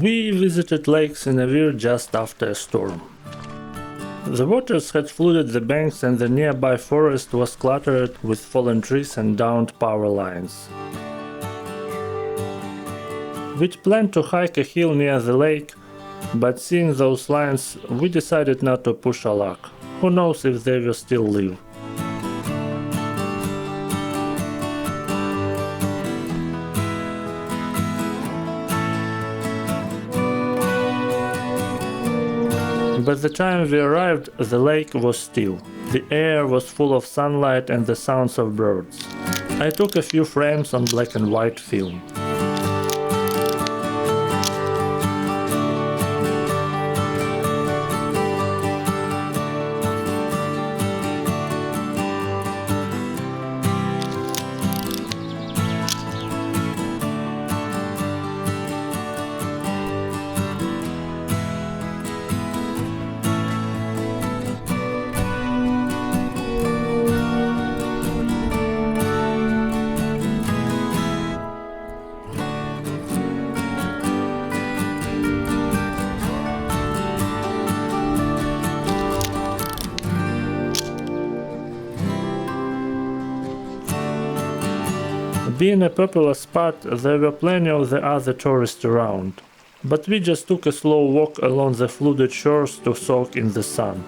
We visited Lake Synevir just after a storm. The waters had flooded the banks and the nearby forest was cluttered with fallen trees and downed power lines. We'd planned to hike a hill near the lake, but seeing those lines, we decided not to push our luck. Who knows if they will still live. By the time we arrived, the lake was still. The air was full of sunlight and the sounds of birds. I took a few frames on black and white film. Being a popular spot, there were plenty of the other tourists around, but we just took a slow walk along the flooded shores to soak in the sun.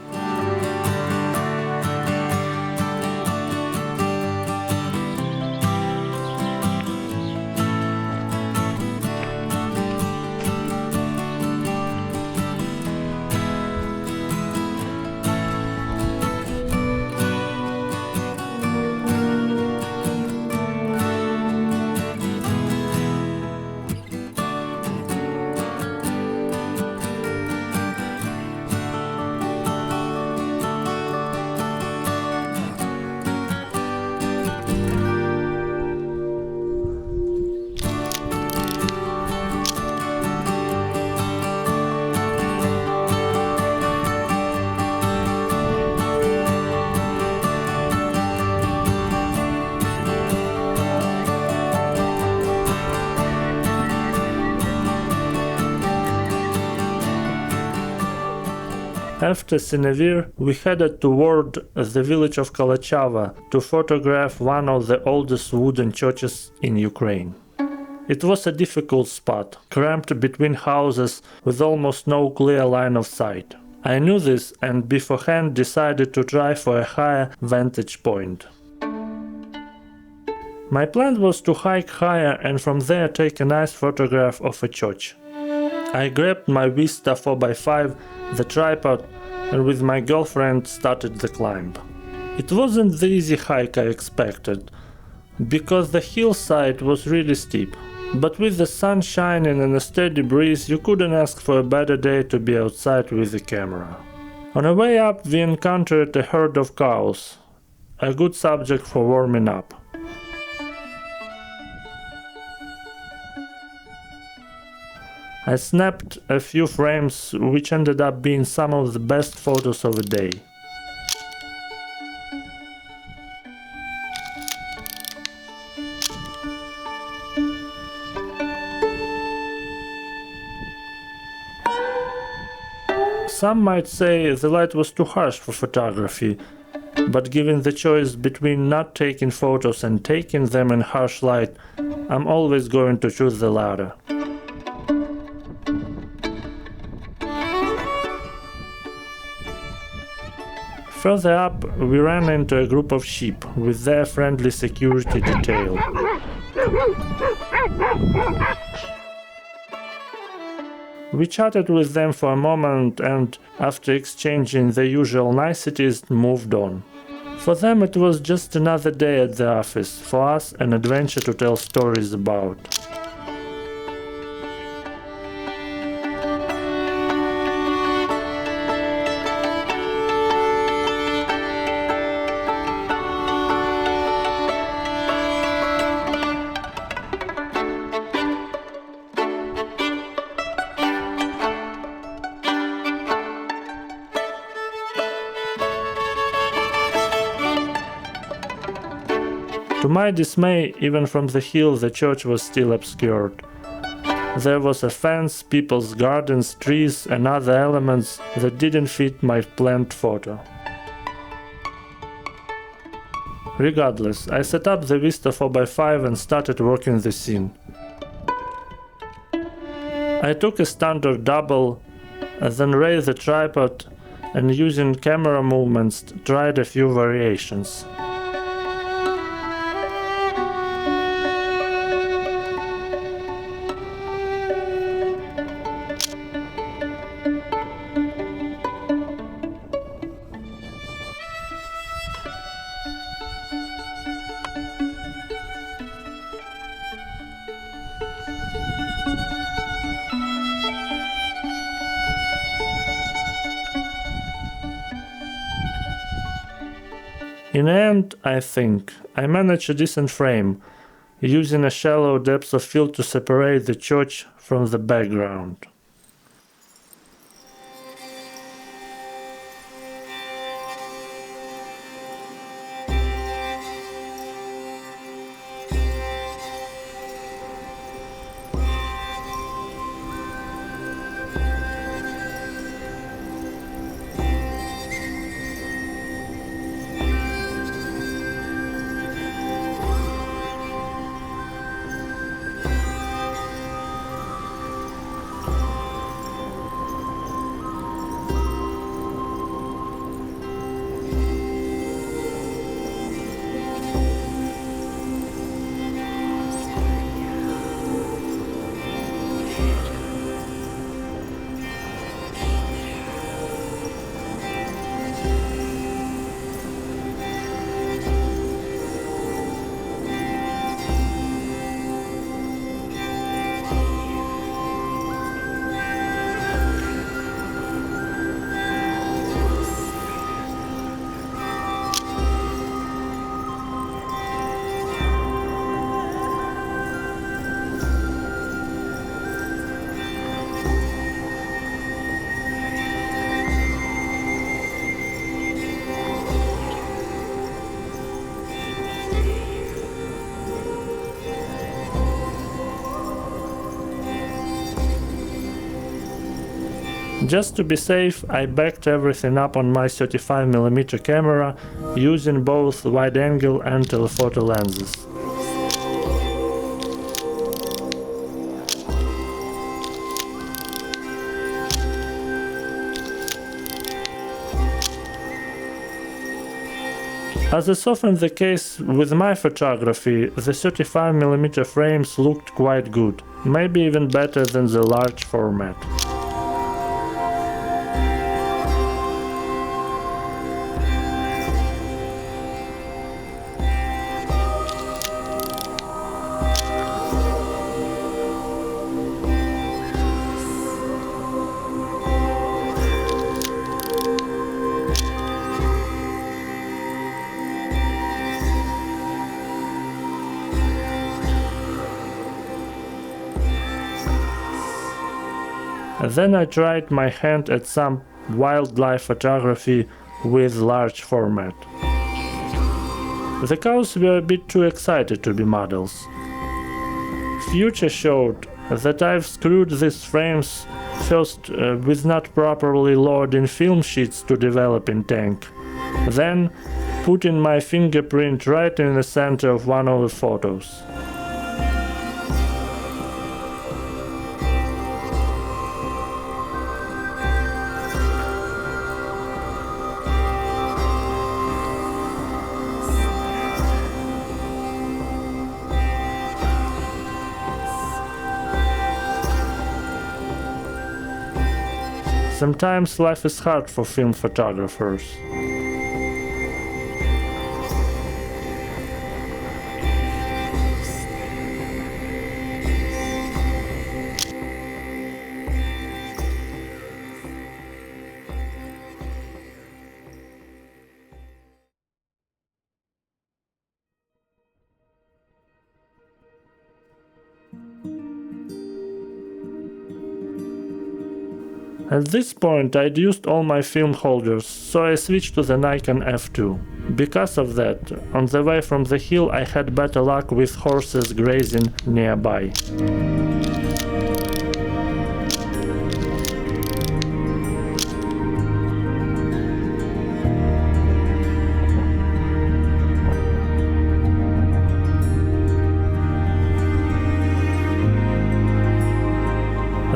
After Synevir, we headed toward the village of Kolochava to photograph one of the oldest wooden churches in Ukraine. It was a difficult spot, cramped between houses with almost no clear line of sight. I knew this and beforehand decided to try for a higher vantage point. My plan was to hike higher and from there take a nice photograph of a church. I grabbed my Wista 4x5, the tripod, and with my girlfriend started the climb. It wasn't the easy hike I expected, because the hillside was really steep, but with the sun shining and a steady breeze you couldn't ask for a better day to be outside with the camera. On the way up we encountered a herd of cows, a good subject for warming up. I snapped a few frames, which ended up being some of the best photos of the day. Some might say the light was too harsh for photography, but given the choice between not taking photos and taking them in harsh light, I'm always going to choose the latter. Further up, we ran into a group of sheep with their friendly security detail. We chatted with them for a moment and, after exchanging the usual niceties, moved on. For them it was just another day at the office, for us an adventure to tell stories about. To my dismay, even from the hill the church was still obscured. There was a fence, people's gardens, trees and other elements that didn't fit my planned photo. Regardless, I set up the Wista 4x5 and started working the scene. I took a standard double, then raised the tripod and using camera movements tried a few variations. In the end, I think, I managed a decent frame, using a shallow depth of field to separate the church from the background. Just to be safe, I backed everything up on my 35mm camera using both wide-angle and telephoto lenses. As is often the case with my photography, the 35mm frames looked quite good, maybe even better than the large format. Then I tried my hand at some wildlife photography with large format. The cows were a bit too excited to be models. Future showed that I've screwed these frames first with not properly loading film sheets to develop in tank, then putting my fingerprint right in the center of one of the photos. Sometimes life is hard for film photographers. At this point I'd used all my film holders, so I switched to the Nikon F2. Because of that, on the way from the hill I had better luck with horses grazing nearby.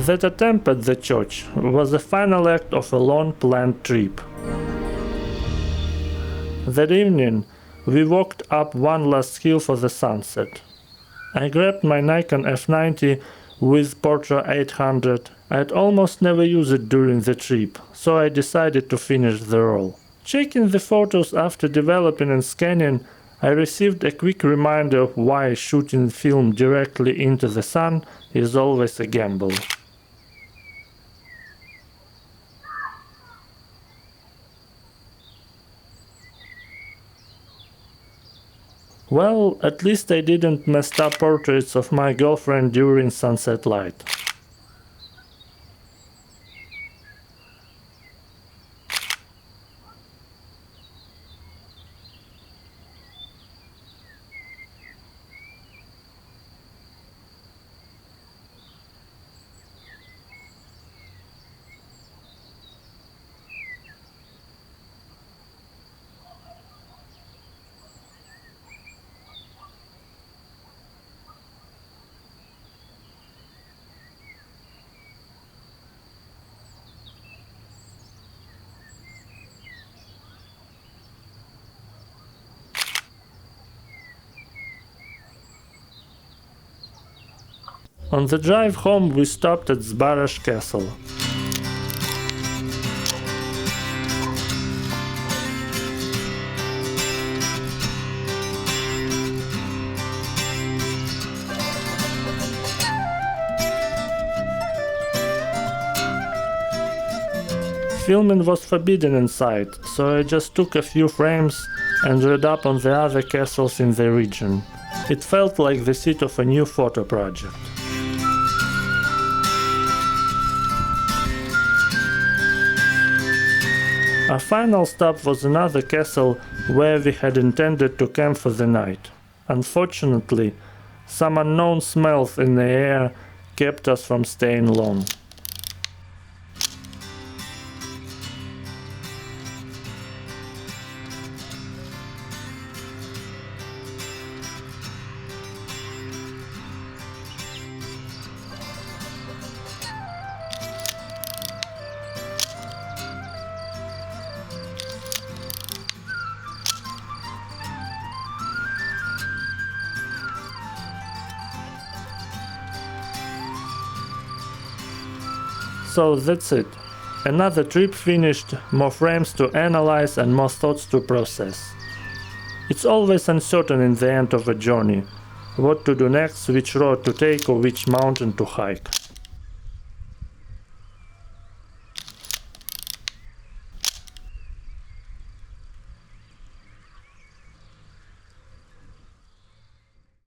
That attempt at the church was the final act of a long-planned trip. That evening, we walked up one last hill for the sunset. I grabbed my Nikon F90 with Portra 800. I'd almost never used it during the trip, so I decided to finish the roll. Checking the photos after developing and scanning, I received a quick reminder of why shooting film directly into the sun is always a gamble. Well, at least I didn't mess up portraits of my girlfriend during sunset light. On the drive home, we stopped at Zbarazh Castle. Filming was forbidden inside, so I just took a few frames and read up on the other castles in the region. It felt like the seat of a new photo project. Our final stop was another castle where we had intended to camp for the night. Unfortunately, some unknown smells in the air kept us from staying long. So that's it. Another trip finished, more frames to analyze and more thoughts to process. It's always uncertain in the end of a journey. What to do next, which road to take or which mountain to hike.